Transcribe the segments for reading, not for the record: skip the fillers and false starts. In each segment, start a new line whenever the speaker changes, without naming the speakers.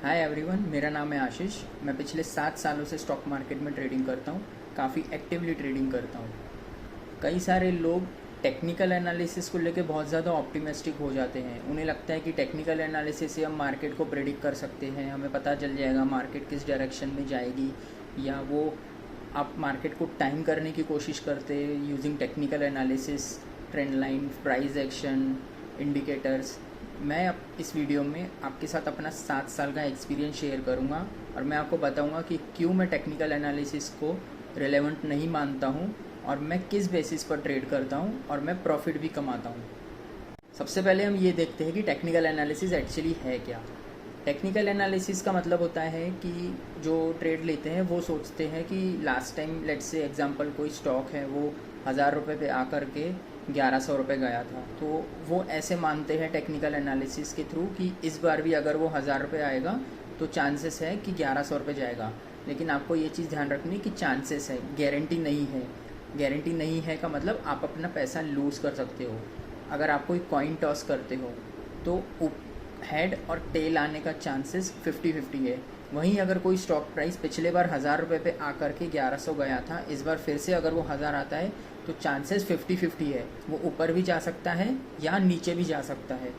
Hi everyone, मेरा नाम है आशीष। मैं पिछले 7 सालों से स्टॉक मार्केट में ट्रेडिंग करता हूँ। काफ़ी एक्टिवली ट्रेडिंग करता हूँ। कई सारे लोग टेक्निकल एनालिसिस को लेके बहुत ज़्यादा ऑप्टिमिस्टिक हो जाते हैं। उन्हें लगता है कि टेक्निकल एनालिसिस से हम मार्केट को प्रेडिक्ट कर सकते हैं, हमें पता चल जाएगा मार्केट किस डायरेक्शन में जाएगी। या वो आप मार्केट को टाइम करने की कोशिश करते हैं using technical analysis, trend line, price action, indicators. मैं अब इस वीडियो में आपके साथ अपना 7 साल का एक्सपीरियंस शेयर करूंगा और मैं आपको बताऊंगा कि क्यों मैं टेक्निकल एनालिसिस को रिलेवेंट नहीं मानता हूं और मैं किस बेसिस पर ट्रेड करता हूं और मैं प्रॉफिट भी कमाता हूं। सबसे पहले हम ये देखते हैं कि टेक्निकल एनालिसिस एक्चुअली है क्या। टेक्निकल एनालिसिस का मतलब होता है कि जो ट्रेड लेते हैं वो सोचते हैं कि last time let's say example कोई स्टॉक है वो 1000 रुपये पे आकर के 1100 रुपये गया था, तो वो ऐसे मानते हैं टेक्निकल एनालिसिस के थ्रू कि इस बार भी अगर वो 1000 रुपये आएगा तो चांसेस है कि 1100 रुपये जाएगा। लेकिन आपको ये चीज़ ध्यान रखनी कि चांसेस है, गारंटी नहीं है। गारंटी नहीं है का मतलब आप अपना पैसा लूज़ कर सकते हो। अगर आप कोई कॉइन टॉस करते हो तो हेड और टेल आने का चांसेस 50-50 है। वहीं अगर कोई स्टॉक प्राइस पिछले बार 1000 रुपये पे आकर के 1100 गया था, इस बार फिर से अगर वो 1000 आता है तो चांसेस 50-50 है। वो ऊपर भी जा सकता है या नीचे भी जा सकता है।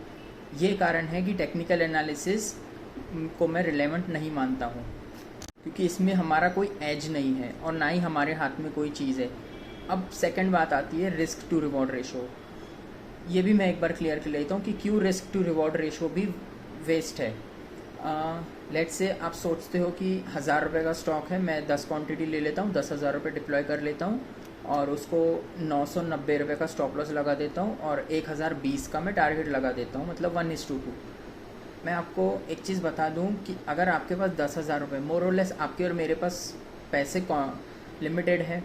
ये कारण है कि टेक्निकल एनालिसिस को मैं रिलेवेंट नहीं मानता हूँ, क्योंकि इसमें हमारा कोई एज नहीं है और ना ही हमारे हाथ में कोई चीज़ है। अब सेकंड बात आती है रिस्क टू रिवॉर्ड रेशो। ये भी मैं एक बार क्लियर कर लेता हूँ कि क्यों रिस्क टू रिवॉर्ड रेशो भी वेस्ट है। लेट्स से आप सोचते हो कि 1000 रुपये का स्टॉक है, मैं 10 क्वांटिटी ले लेता हूँ, 10,000 रुपये डिप्लॉय कर लेता हूँ और उसको 990 रुपये का स्टॉप लॉस लगा देता हूँ और 1020 का मैं टारगेट लगा देता हूँ, मतलब 1:2। मैं आपको एक चीज़ बता दूँ कि अगर आपके पास 10,000 रुपये, मोर और लेस आपके और मेरे पास पैसे लिमिटेड है,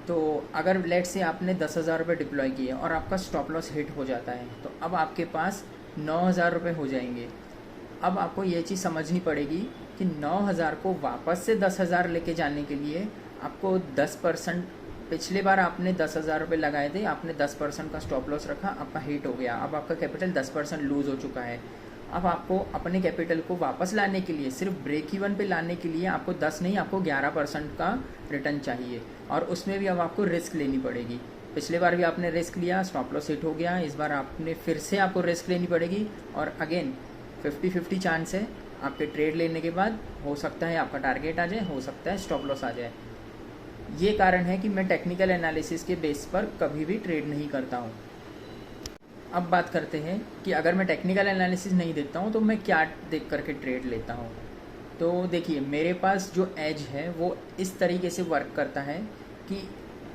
तो अगर लेट से आपने 10,000 रुपये डिप्लॉय किए और आपका स्टॉप लॉस हिट हो जाता है तो अब आपके पास 9,000 रुपये हो जाएंगे। अब आपको ये चीज़ समझनी पड़ेगी कि 9,000 को वापस से 10,000 लेके जाने के लिए आपको 10%, पिछले बार आपने 10,000 रुपये लगाए थे, आपने 10% का स्टॉप लॉस रखा, आपका हिट हो गया, अब आपका कैपिटल 10% लूज़ हो चुका है। अब आपको अपने कैपिटल को वापस लाने के लिए, सिर्फ ब्रेक इवन पे लाने के लिए आपको 10 नहीं, आपको 11% का रिटर्न चाहिए और उसमें भी अब आपको रिस्क लेनी पड़ेगी। पिछले बार भी आपने रिस्क लिया, स्टॉप लॉस हिट हो गया, इस बार आपने फिर से आपको रिस्क लेनी पड़ेगी और अगेन 50-50 चांस है आपके ट्रेड लेने के बाद हो सकता है आपका टारगेट आ जाए, हो सकता है स्टॉप लॉस आ जाए। ये कारण है कि मैं टेक्निकल एनालिसिस के बेस पर कभी भी ट्रेड नहीं करता हूँ। अब बात करते हैं कि अगर मैं टेक्निकल एनालिसिस नहीं देता हूँ तो मैं क्या देख करके ट्रेड लेता हूँ। तो देखिए, मेरे पास जो एज है वो इस तरीके से वर्क करता है कि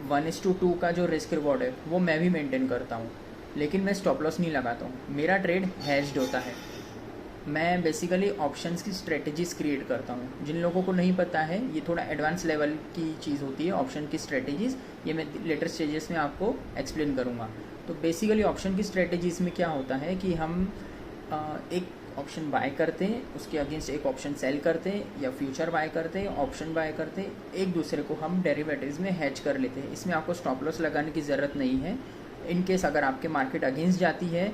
1:2 का जो रिस्क रिवॉर्ड है वो मैं भी मेंटेन करता हूँ, लेकिन मैं स्टॉप लॉस नहीं लगाता हूँ। मेरा ट्रेड हैज्ड होता है। मैं बेसिकली ऑप्शंस की स्ट्रेटजीज क्रिएट करता हूँ। जिन लोगों को नहीं पता है, ये थोड़ा एडवांस लेवल की चीज़ होती है ऑप्शन की स्ट्रेटजीज़। ये मैं लेटर स्टेजेस में आपको एक्सप्लेन करूँगा। तो बेसिकली ऑप्शन की स्ट्रेटजीज़ में क्या होता है कि हम एक ऑप्शन बाय करते हैं, उसके अगेंस्ट एक ऑप्शन सेल करते हैं, या फ्यूचर बाय करते हैं, ऑप्शन बाय करते हैं, एक दूसरे को हम डेरिवेटिव्स में हैच कर लेते हैं। इसमें आपको स्टॉप लॉस लगाने की ज़रूरत नहीं है। इन केस अगर आपके मार्केट अगेंस्ट जाती है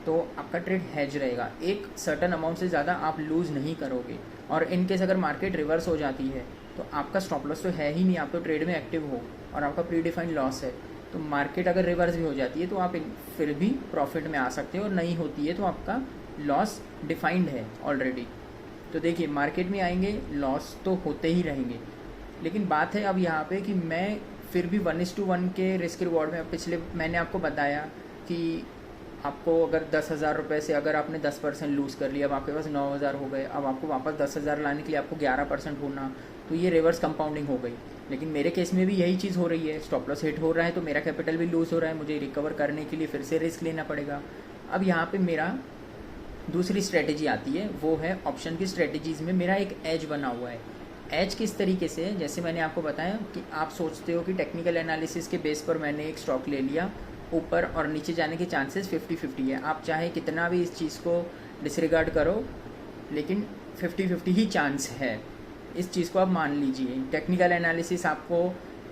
तो आपका ट्रेड हैज रहेगा, एक सर्टन अमाउंट से ज़्यादा आप लूज़ नहीं करोगे। और इन केस अगर मार्केट रिवर्स हो जाती है तो आपका स्टॉप लॉस तो है ही नहीं, आप तो ट्रेड में एक्टिव हो और आपका प्री डिफाइंड लॉस है। तो मार्केट अगर रिवर्स भी हो जाती है तो आप फिर भी प्रॉफिट में आ सकते हो, और नहीं होती है तो आपका लॉस डिफाइंड है ऑलरेडी। तो देखिए, मार्केट में आएंगे लॉस तो होते ही रहेंगे, लेकिन बात है अब यहाँ पे कि मैं फिर भी 1:1 के रिस्क रिवॉर्ड में, पिछले मैंने आपको बताया कि आपको अगर 10,000 रुपये से अगर आपने 10% लूज़ कर लिया, अब आपके पास 9,000 हो गए, अब आपको वापस 10,000 लाने के लिए आपको 11% होना, तो ये रिवर्स कंपाउंडिंग हो गई। लेकिन मेरे केस में भी यही चीज़ हो रही है, स्टॉप लॉस हिट हो रहा है तो मेरा कैपिटल भी लूज़ हो रहा है, मुझे रिकवर करने के लिए फिर से रिस्क लेना पड़ेगा। अब यहाँ पे मेरा दूसरी स्ट्रेटेजी आती है, वो है ऑप्शन की स्ट्रेटेजीज़ में मेरा एक एज बना हुआ है। एज किस तरीके से, जैसे मैंने आपको बताया कि आप सोचते हो कि टेक्निकल एनालिसिस के बेस पर मैंने एक स्टॉक ले लिया, ऊपर और नीचे जाने के चांसेस 50-50 है। आप चाहे कितना भी इस चीज़ को डिसरिगार्ड करो, लेकिन 50-50 ही चांस है। इस चीज़ को आप मान लीजिए। टेक्निकल एनालिसिस आपको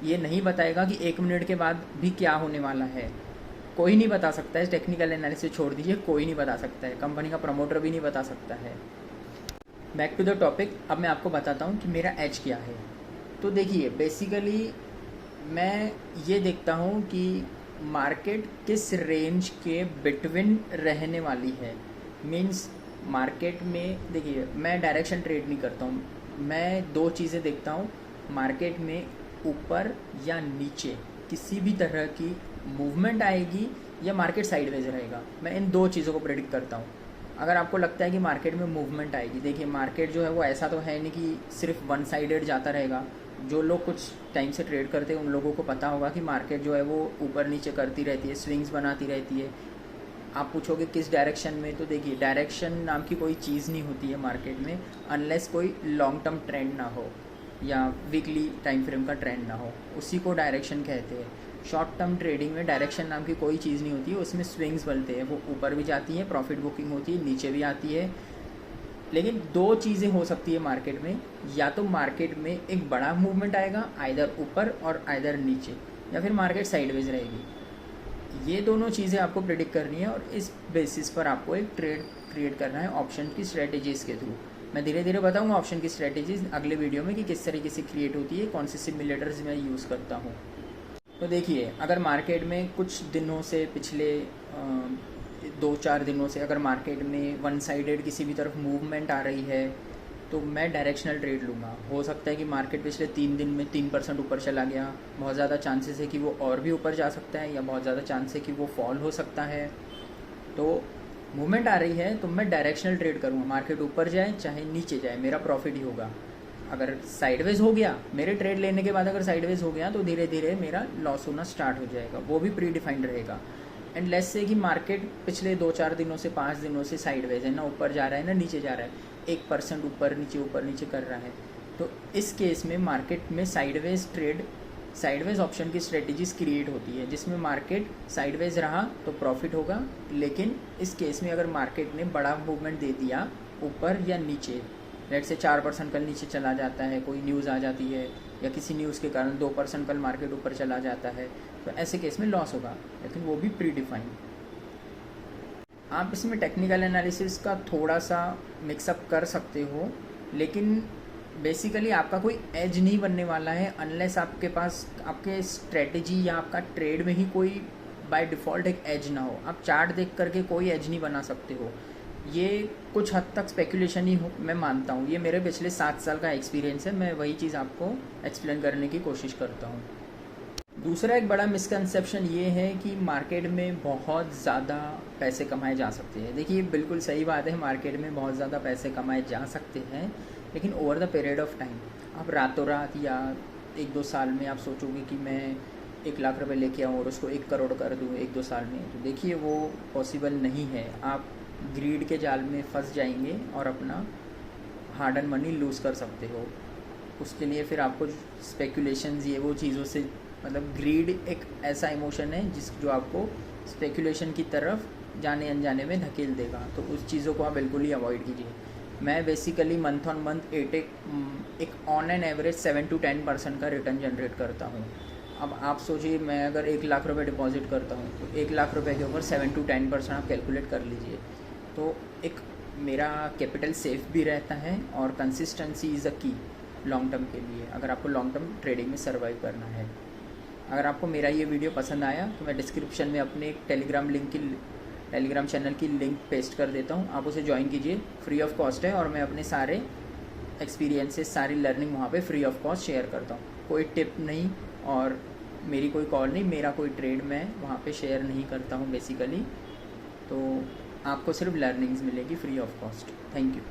ये नहीं बताएगा कि 1 मिनट के बाद भी क्या होने वाला है। कोई नहीं बता सकता है। टेक्निकल एनालिसिस छोड़ दीजिए, कोई नहीं बता सकता है। कंपनी का प्रमोटर भी नहीं बता सकता है। Back to the topic. अब मैं आपको बताता हूँ कि मेरा एज क्या है। तो देखिए, बेसिकली मैं ये देखता हूँ कि मार्केट किस रेंज के बिटवीन रहने वाली है। मीन्स मार्केट में देखिए, मैं डायरेक्शन ट्रेड नहीं करता हूँ। मैं दो चीज़ें देखता हूँ मार्केट में, ऊपर या नीचे किसी भी तरह की मूवमेंट आएगी या मार्केट साइडवेज रहेगा। मैं इन दो चीज़ों को प्रेडिक्ट करता हूँ। अगर आपको लगता है कि मार्केट में मूवमेंट आएगी, देखिए मार्केट जो है वो ऐसा तो है नहीं कि सिर्फ वन साइडेड जाता रहेगा। जो लोग कुछ टाइम से ट्रेड करते हैं उन लोगों को पता होगा कि मार्केट जो है वो ऊपर नीचे करती रहती है, स्विंग्स बनाती रहती है। आप पूछोगे किस डायरेक्शन में, तो देखिए डायरेक्शन नाम की कोई चीज़ नहीं होती है मार्केट में, अनलेस कोई लॉन्ग टर्म ट्रेंड ना हो या वीकली टाइम फ्रेम का ट्रेंड ना हो, उसी को डायरेक्शन कहते हैं। शॉर्ट टर्म ट्रेडिंग में डायरेक्शन नाम की कोई चीज़ नहीं होती है, उसमें स्विंग्स बनते हैं, वो ऊपर भी जाती है, प्रॉफिट बुकिंग होती है, नीचे भी आती है। लेकिन दो चीज़ें हो सकती है मार्केट में, या तो मार्केट में एक बड़ा मूवमेंट आएगा आइदर ऊपर और आइदर नीचे, या फिर मार्केट साइडवेज रहेगी। ये दोनों चीज़ें आपको प्रेडिक्ट करनी है और इस बेसिस पर आपको एक ट्रेड क्रिएट करना है ऑप्शन की स्ट्रेटेजीज़ के थ्रू। मैं धीरे धीरे बताऊंगा ऑप्शन की स्ट्रेटेजीज अगले वीडियो में कि किस तरीके से क्रिएट होती है, कौन से सिमुलेटर्स मैं यूज़ करता हूँ। तो देखिए, अगर मार्केट में कुछ दिनों से, पिछले 2-4 दिनों से अगर मार्केट में वन साइडेड किसी भी तरफ मूवमेंट आ रही है तो मैं डायरेक्शनल ट्रेड लूँगा। हो सकता है कि मार्केट पिछले 3 दिन में 3% ऊपर चला गया, बहुत ज़्यादा चांसेस है कि वो और भी ऊपर जा सकता है, या बहुत ज़्यादा चांस है कि वो फॉल हो सकता है। तो मूवमेंट आ रही है तो मैं डायरेक्शनल ट्रेड करूँगा, मार्केट ऊपर जाए चाहे नीचे जाए मेरा प्रॉफिट ही होगा। अगर साइडवेज हो गया, मेरे ट्रेड लेने के बाद अगर साइडवेज हो गया तो धीरे धीरे मेरा लॉस होना स्टार्ट हो जाएगा, वो भी प्री डिफाइंड रहेगा। एंड लेट्स से कि मार्केट पिछले 2-4 दिनों से, 5 दिनों से साइडवेज है, ना ऊपर जा रहा है ना नीचे जा रहा है, 1% ऊपर नीचे कर रहा है, तो इस केस में मार्केट में साइडवेज ट्रेड, साइडवेज ऑप्शन की स्ट्रेटजीज क्रिएट होती है, जिसमें मार्केट साइडवेज रहा तो प्रॉफिट होगा। लेकिन इस केस में अगर मार्केट ने बड़ा मूवमेंट दे दिया ऊपर या नीचे, लेट से 4% कल नीचे चला जाता है, कोई न्यूज़ आ जाती है, या किसी न्यूज़ के कारण 2% कल मार्केट ऊपर चला जाता है, तो ऐसे केस में लॉस होगा, लेकिन वो भी प्री डिफाइंड। आप इसमें टेक्निकल एनालिसिस का थोड़ा सा मिक्सअप कर सकते हो, लेकिन बेसिकली आपका कोई एज नहीं बनने वाला है अनलेस आपके पास आपके स्ट्रेटजी या आपका ट्रेड में ही कोई बाय डिफ़ॉल्ट एक एज ना हो। आप चार्ट देख करके कोई एज नहीं बना सकते हो। ये कुछ हद तक स्पेकुलेशन ही हो, मैं मानता हूँ। ये मेरे पिछले 7 साल का एक्सपीरियंस है, मैं वही चीज़ आपको एक्सप्लेन करने की कोशिश करता हूँ। दूसरा एक बड़ा मिसकंसेप्शन ये है कि मार्केट में बहुत ज़्यादा पैसे कमाए जा सकते हैं। देखिए, बिल्कुल सही बात है, मार्केट में बहुत ज़्यादा पैसे कमाए जा सकते हैं, लेकिन over the period of time, आप रातों रात या 1-2 साल में आप सोचोगे कि मैं 1 लाख रुपए लेके आऊँ और उसको 1 करोड़ कर दूँ 1-2 साल में, तो देखिए वो पॉसिबल नहीं है। आप ग्रीड के जाल में फंस जाएंगे और अपना हार्ड एंड मनी लूज़ कर सकते हो। उसके लिए फिर आपको स्पेकुलेशंस, ये वो चीज़ों से, मतलब ग्रीड एक ऐसा इमोशन है जो आपको स्पेकुलेशन की तरफ जाने अनजाने में धकेल देगा, तो उस चीज़ों को आप बिल्कुल ही अवॉइड कीजिए। मैं बेसिकली मंथ ऑन मंथ एक ऑन एन एवरेज 7 to 10% का रिटर्न जनरेट करता हूँ। अब आप सोचिए, मैं अगर 1 लाख रुपए डिपॉजिट करता हूँ तो 1 लाख रुपए के ऊपर 7 to 10% आप कैलकुलेट कर लीजिए, तो एक मेरा कैपिटल सेफ भी रहता है और कंसिस्टेंसी इज़ अ की लॉन्ग टर्म के लिए, अगर आपको लॉन्ग टर्म ट्रेडिंग में सर्वाइव करना है। अगर आपको मेरा ये वीडियो पसंद आया तो मैं डिस्क्रिप्शन में अपने एक टेलीग्राम चैनल की लिंक पेस्ट कर देता हूँ, आप उसे ज्वाइन कीजिए, फ्री ऑफ कॉस्ट है, और मैं अपने सारे एक्सपीरियंसेस, सारी लर्निंग वहाँ पे फ्री ऑफ कॉस्ट शेयर करता हूँ। कोई टिप नहीं और मेरी कोई कॉल नहीं, मेरा कोई ट्रेड मैं वहाँ पे शेयर नहीं करता हूँ बेसिकली, तो आपको सिर्फ लर्निंग्स मिलेगी free of cost. Thank you.